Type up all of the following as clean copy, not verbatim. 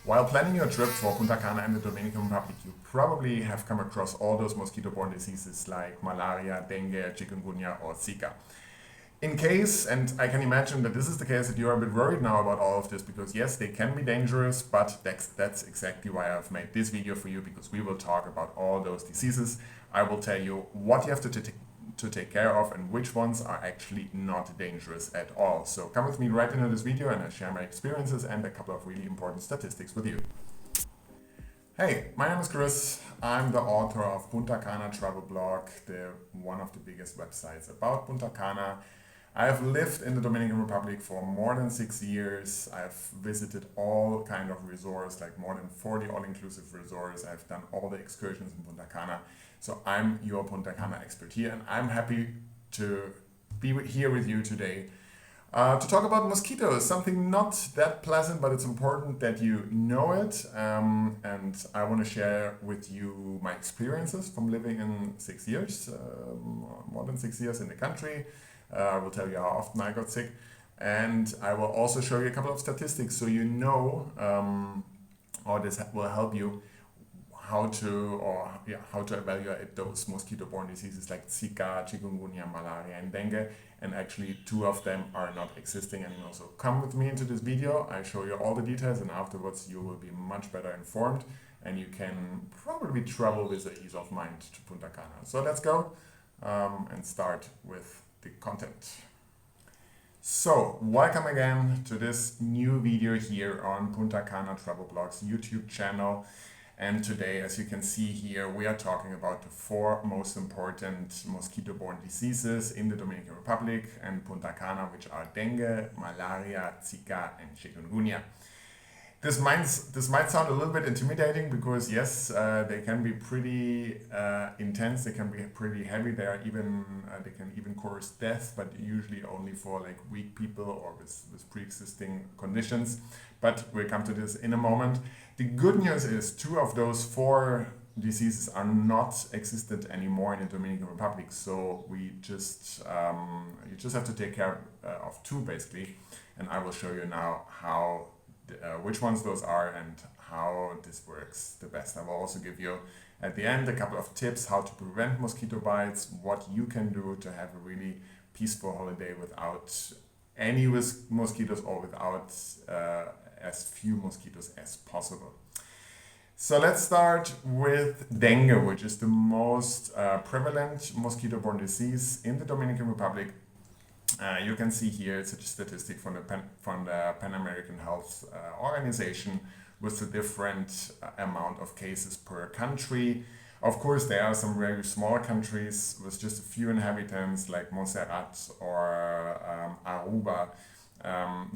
While planning your trip for Punta Cana and the Dominican Republic, you probably have come across all those mosquito-borne diseases like malaria, dengue, chikungunya, or Zika. In case, and I can imagine that this is the case, that you're a bit worried now about all of this because yes, they can be dangerous, but that's exactly why I've made this video for you, because we will talk about all those diseases. I will tell you what you have to take care of and which ones are actually not dangerous at all. So come with me right into this video and I'll share my experiences and a couple of really important statistics with you. Hey, my name is Chris. I'm the author of Punta Cana travel blog, one of the biggest websites about Punta Cana. I have lived in the Dominican Republic for more than 6 years. I've visited all kind of resorts, like more than 40 all-inclusive resorts. I've done all the excursions in Punta Cana. So I'm your Punta Cana expert here, and I'm happy to be here with you today to talk about mosquitoes, something not that pleasant, but it's important that you know it. And I want to share with you my experiences from living in 6 years, more than 6 years in the country. I will tell you how often I got sick, and I will also show you a couple of statistics so you know, or this will help you how to evaluate those mosquito-borne diseases like Zika, Chikungunya, Malaria, and Dengue. And actually, 2 of them are not existing anymore. So come with me into this video. I show you all the details, and afterwards you will be much better informed, and you can probably travel with the ease of mind to Punta Cana. So let's go and start with the content. So welcome again to this new video here on Punta Cana Travel Blog's YouTube channel. And today, as you can see here, we are talking about the 4 most important mosquito-borne diseases in the Dominican Republic and Punta Cana, which are dengue, malaria, Zika, and chikungunya. This might sound a little bit intimidating because yes, they can be pretty intense. They can be pretty heavy. They can even cause death, but usually only for like weak people or with pre-existing conditions. But we'll come to this in a moment. The good news is 2 of those 4 diseases are not existent anymore in the Dominican Republic. So you just have to take care of 2 basically, and I will show you now how. Which ones those are and how this works the best. I will also give you at the end a couple of tips how to prevent mosquito bites, what you can do to have a really peaceful holiday without any mosquitoes or without as few mosquitoes as possible. So let's start with dengue, which is the most prevalent mosquito-borne disease in the Dominican Republic. You can see here it's a statistic from the Pan American Health Organization with the different amount of cases per country. Of course, there are some very small countries with just a few inhabitants, like Montserrat or Aruba.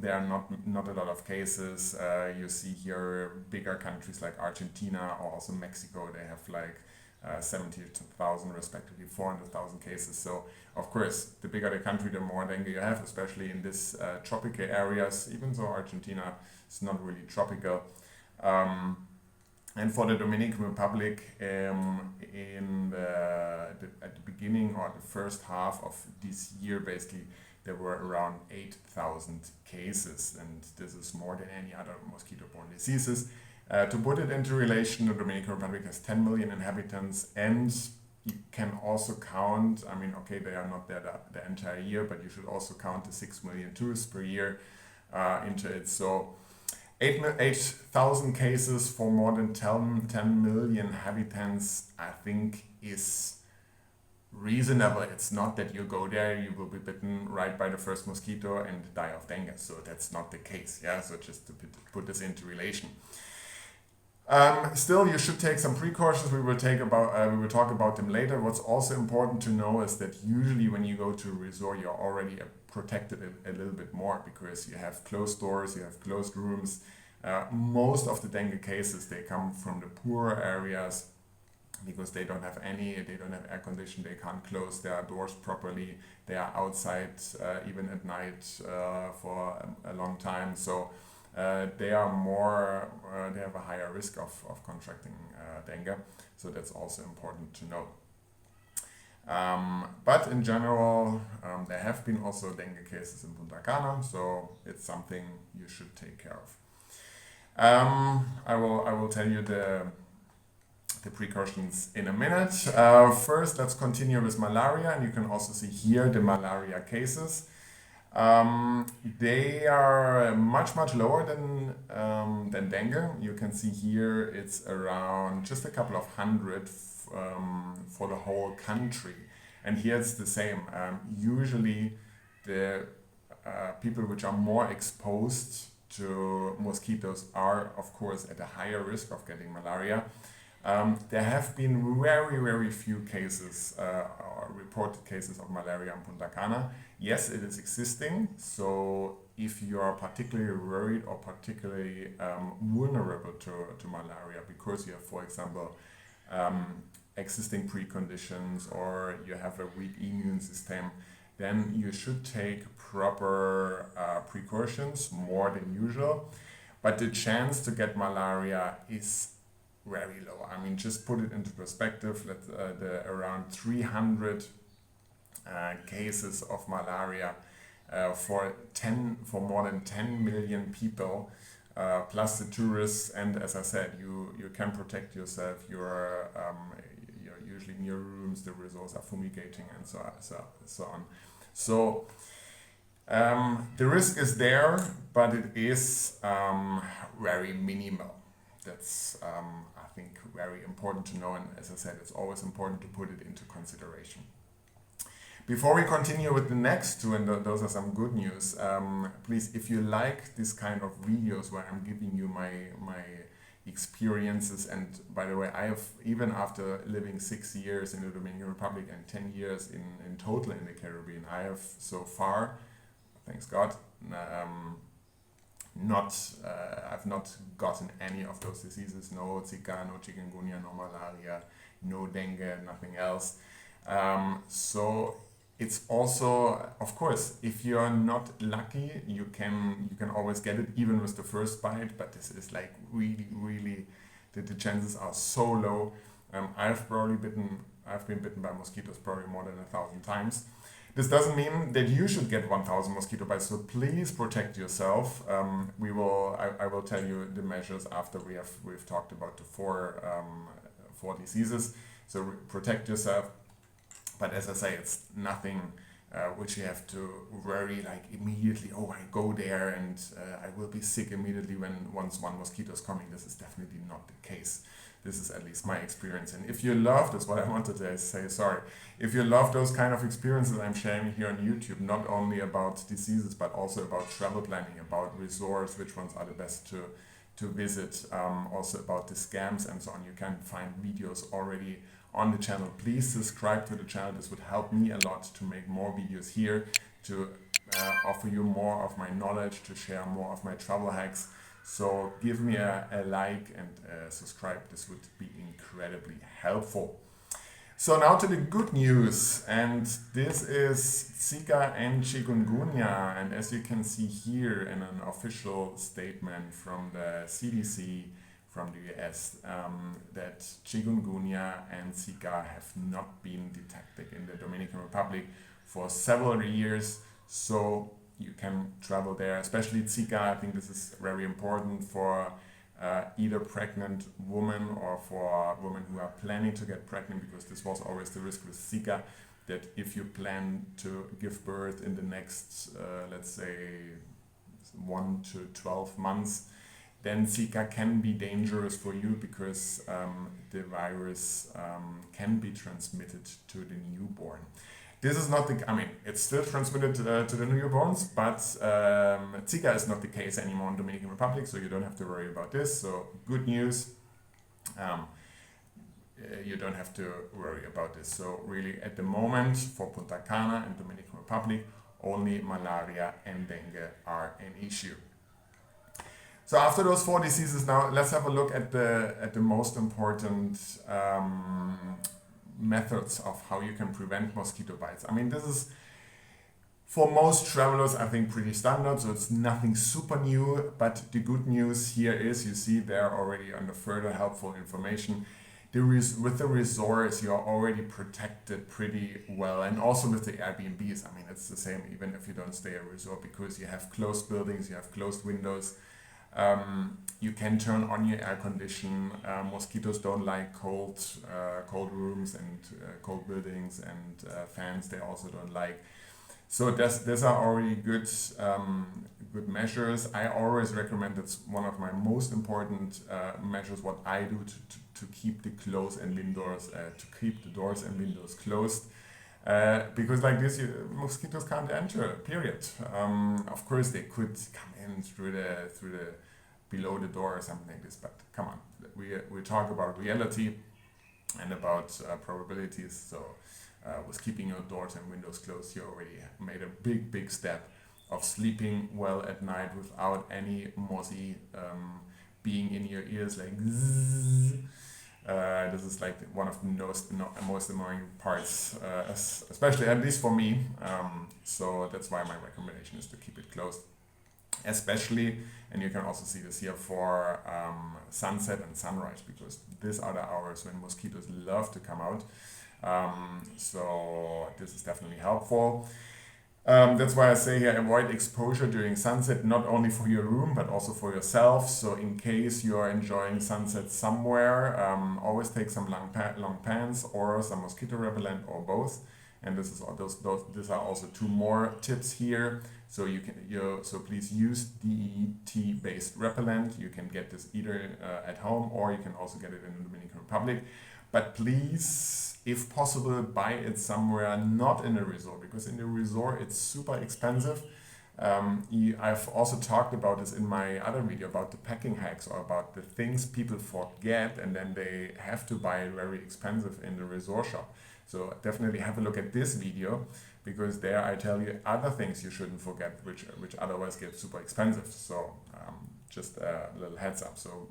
There are not a lot of cases. You see here bigger countries like Argentina or also Mexico. They have like 70,000 respectively 400,000 cases. So of course, the bigger the country, the more dengue you have, especially in this tropical areas, even though Argentina is not really tropical. And for the Dominican Republic, at the beginning or the first half of this year, basically, there were around 8,000 cases, and this is more than any other mosquito-borne diseases. To put it into relation, the Dominican Republic has 10 million inhabitants, and you can also count, I mean, okay, they are not there the entire year, but you should also count the 6 million tourists per year into it. So 8,000 cases for more than 10 million inhabitants, I think is reasonable. It's not that you go there, you will be bitten right by the first mosquito and die of dengue. So that's not the case. Yeah. So just to put this into relation. Still, you should take some precautions. We will talk about them later. What's also important to know is that usually when you go to a resort, you're already protected a little bit more because you have closed doors, you have closed rooms. Most of the dengue cases, they come from the poorer areas because they don't have air conditioning, they can't close their doors properly. They are outside even at night for a long time. So they have a higher risk of contracting dengue, so that's also important to know. But in general, there have been also dengue cases in Punta Cana, so it's something you should take care of. I will tell you the precautions in a minute. First, let's continue with malaria, and you can also see here the malaria cases. They are much lower than dengue. You can see here it's around just a couple of hundred for the whole country, and here it's the same. Usually, the people which are more exposed to mosquitoes are, of course, at a higher risk of getting malaria. There have been very few cases, or reported cases of malaria in Punta Cana. Yes, it is existing. So if you are particularly worried or particularly vulnerable to malaria because you have, for example, existing preconditions or you have a weak immune system, then you should take proper precautions more than usual. But the chance to get malaria is very low. I mean, just put it into perspective. The around 300 cases of malaria for more than 10 million people, plus the tourists. And as I said, you can protect yourself. You're usually near rooms. The resorts are fumigating and so on. So the risk is there, but it is very minimal. That's, I think, very important to know. And as I said, it's always important to put it into consideration. Before we continue with the next two, and those are some good news, please, if you like this kind of videos where I'm giving you my experiences, and by the way, I have, even after living 6 years in the Dominican Republic and 10 years in total in the Caribbean, I have so far, thanks God, I've not gotten any of those diseases. No Zika, no Chikungunya, no malaria, no dengue, nothing else. So it's also, of course, if you're not lucky, you can always get it even with the first bite. But this is like really the chances are so low. I've been bitten by mosquitoes probably more than 1,000 times. This doesn't mean that you should get 1,000 mosquito bites, so please protect yourself. I will tell you the measures after we've talked about the four diseases. So protect yourself. But as I say, it's nothing which you have to worry like immediately. Oh, I go there and I will be sick immediately once one mosquito is coming. This is definitely not the case. This is at least my experience. And if you love, that's what I wanted to say, sorry. If you love those kind of experiences I'm sharing here on YouTube, not only about diseases, but also about travel planning, about resorts, which ones are the best to visit, also about the scams and so on, you can find videos already on the channel. Please subscribe to the channel. This would help me a lot to make more videos here, to offer you more of my knowledge, to share more of my travel hacks. So give me a like and subscribe. This would be incredibly helpful. So now to the good news, and this is Zika and Chikungunya. And as you can see here in an official statement from the CDC from the US, that Chikungunya and Zika have not been detected in the Dominican Republic for several years. So you can travel there, especially Zika. I think this is very important for either pregnant women or for women who are planning to get pregnant, because this was always the risk with Zika, that if you plan to give birth in the next, let's say, 1 to 12 months, then Zika can be dangerous for you because the virus can be transmitted to the newborn. This is not it's still transmitted to the newborns, but Zika is not the case anymore in the Dominican Republic, so you don't have to worry about this. So good news, you don't have to worry about this. So really at the moment for Punta Cana and Dominican Republic, only malaria and dengue are an issue. So after those 4 diseases, now let's have a look at the most important methods of how you can prevent mosquito bites. I mean, this is for most travelers, I think, pretty standard, so it's nothing super new. But the good news here is, you see there already under further helpful information, with the resorts, you're already protected pretty well. And also with the Airbnbs, I mean, it's the same even if you don't stay at a resort, because you have closed buildings, you have closed windows. You can turn on your air condition. Mosquitoes don't like cold rooms and cold buildings, and fans they also don't like. So these are already good measures. I always recommend, it's one of my most important measures, what I do to keep the doors and windows closed. Because like this, mosquitoes can't enter, period. Of course, they could come in through the below the door or something like this, but come on, we talk about reality and about probabilities. So with keeping your doors and windows closed, you already made a big step of sleeping well at night without any mozzie being in your ears like zzz. This is like one of the most annoying parts, especially at least for me. So that's why my recommendation is to keep it closed. Especially, and you can also see this here for sunset and sunrise, because these are the hours when mosquitoes love to come out. So this is definitely helpful. That's why I say here, avoid exposure during sunset, not only for your room, but also for yourself. So in case you are enjoying sunset somewhere, always take some long pants or some mosquito repellent or both. And this is these are also two more tips here. So so please use DEET based repellent. You can get this either at home, or you can also get it in the Dominican Republic. But please, if possible, buy it somewhere not in a resort, because in the resort it's super expensive. I've also talked about this in my other video about the packing hacks, or about the things people forget and then they have to buy it very expensive in the resort shop. So definitely have a look at this video, because there I tell you other things you shouldn't forget, which otherwise get super expensive. So just a little heads up. So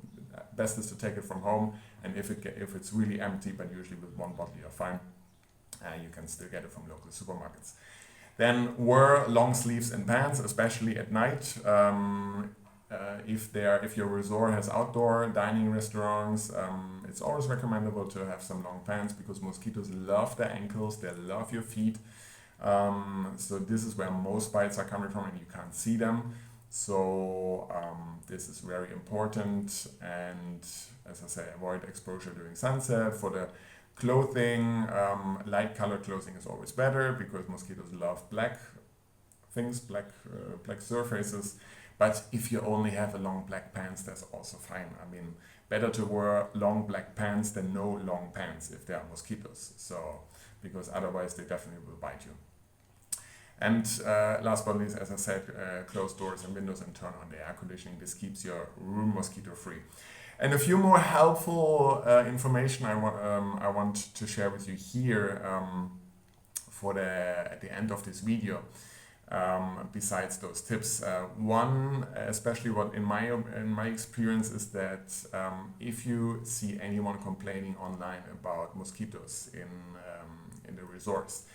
best is to take it from home, and if it's really empty, but usually with one bottle you're fine, you can still get it from local supermarkets. Then wear long sleeves and pants, especially at night. If your resort has outdoor dining restaurants, it's always recommendable to have some long pants, because mosquitoes love the ankles, they love your feet. So this is where most bites are coming from, and you can't see them. So this is very important. And as I say, avoid exposure during sunset. For the clothing, light colored clothing is always better, because mosquitoes love black things, black surfaces. But if you only have a long black pants, that's also fine. I mean, better to wear long black pants than no long pants if there are mosquitoes. So, because otherwise they definitely will bite you. And last but not least, as I said, close doors and windows and turn on the air conditioning. This keeps your room mosquito free. And a few more helpful information I want to share with you here at the end of this video. Besides those tips, one, especially what in my experience, is that if you see anyone complaining online about mosquitoes in the resorts,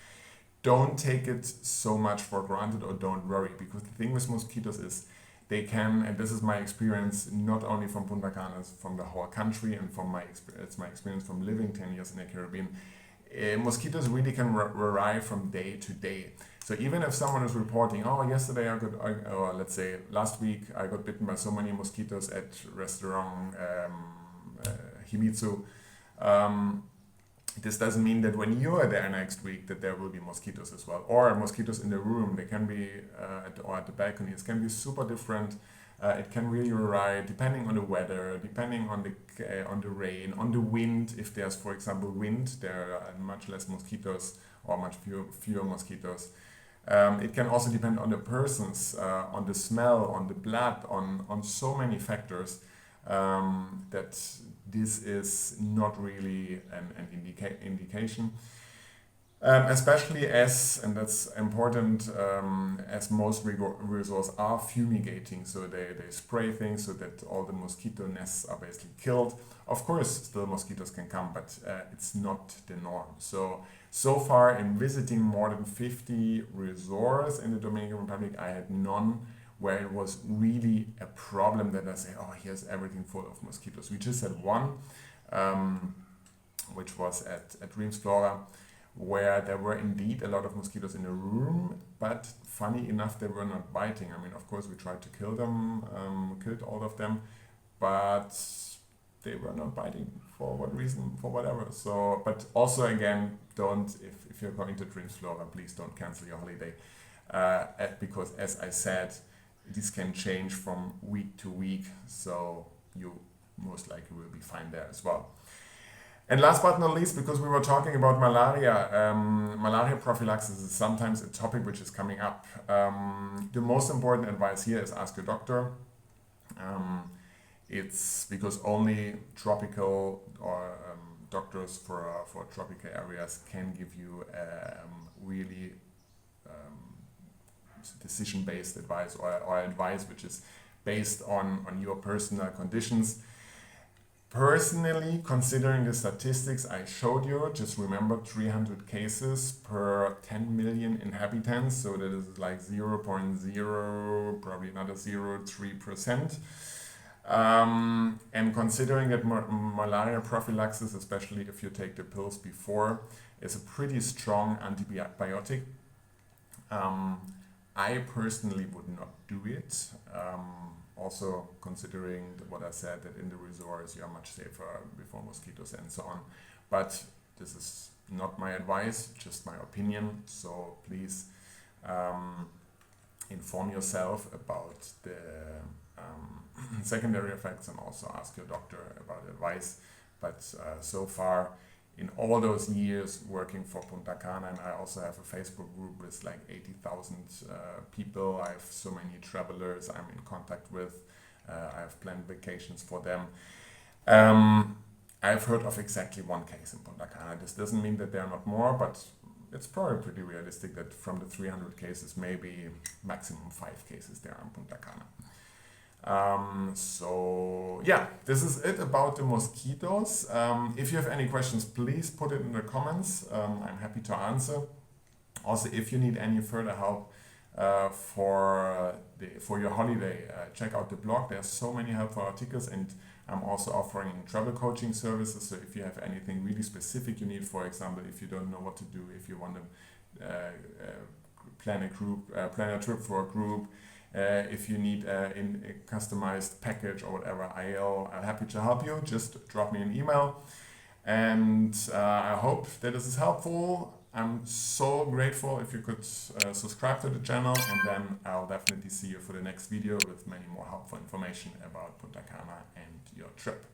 don't take it so much for granted, or don't worry, because the thing with mosquitoes is they can, and this is my experience not only from Punta Cana, from the whole country, and it's my experience from living 10 years in the Caribbean. Mosquitoes really can vary from day to day. So even if someone is reporting, oh, yesterday or let's say last week I got bitten by so many mosquitoes at restaurant Himitsu, this doesn't mean that when you are there next week that there will be mosquitoes as well, or mosquitoes in the room. They can be at the balconies. It can be super different. It can really vary depending on the weather, depending on the rain, on the wind. If there's, for example, wind, there are much less mosquitoes, or much fewer mosquitoes. It can also depend on the persons, on the smell, on the blood, on so many factors, that this is not really an indication. Especially and that's important, as most resorts are fumigating, so they spray things so that all the mosquito nests are basically killed. Of course, still mosquitoes can come, but it's not the norm. So far, in visiting more than 50 resorts in the Dominican Republic, I had none where it was really a problem that I say, oh, here's everything full of mosquitoes. We just had one, which was at Dreams Flora, where there were indeed a lot of mosquitoes in the room, but funny enough, they were not biting. I mean, of course, we tried to kill them, killed all of them, but they were not biting for what reason, for whatever. So, but also again, if you're going to Dreamsflora, please don't cancel your holiday, because as I said, this can change from week to week, so you most likely will be fine there as well. And last but not least, because we were talking about malaria, malaria prophylaxis is sometimes a topic which is coming up. The most important advice here is ask your doctor. It's because only tropical or doctors for tropical areas can give you really decision-based advice or advice which is based on your personal conditions. Personally, considering the statistics I showed you, just remember 300 cases per 10 million inhabitants, so that is like 0.0, probably another 0.3%. And considering that malaria prophylaxis, especially if you take the pills before, is a pretty strong antibiotic, I personally would not do it. Also considering what I said, that in the resorts you are much safer before mosquitoes and so on. But this is not my advice, just my opinion. So please inform yourself about the secondary effects and also ask your doctor about advice. But so far, in all those years working for Punta Cana, and I also have a Facebook group with like 80,000 people. I have so many travelers I'm in contact with. I have planned vacations for them. I've heard of exactly one case in Punta Cana. This doesn't mean that there are not more, but it's probably pretty realistic that from the 300 cases, maybe maximum 5 cases there in Punta Cana. So yeah, this is it about the mosquitoes. If you have any questions, please put it in the comments. I'm happy to answer. Also, if you need any further help for your holiday, check out the blog. There's so many helpful articles, and I'm also offering travel coaching services. So if you have anything really specific you need, for example, if you don't know what to do, if you want to plan a trip for a group, if you need a customized package or whatever, I'm happy to help you. Just drop me an email. And I hope that this is helpful. I'm so grateful if you could subscribe to the channel, and then I'll definitely see you for the next video with many more helpful information about Punta Cana and your trip.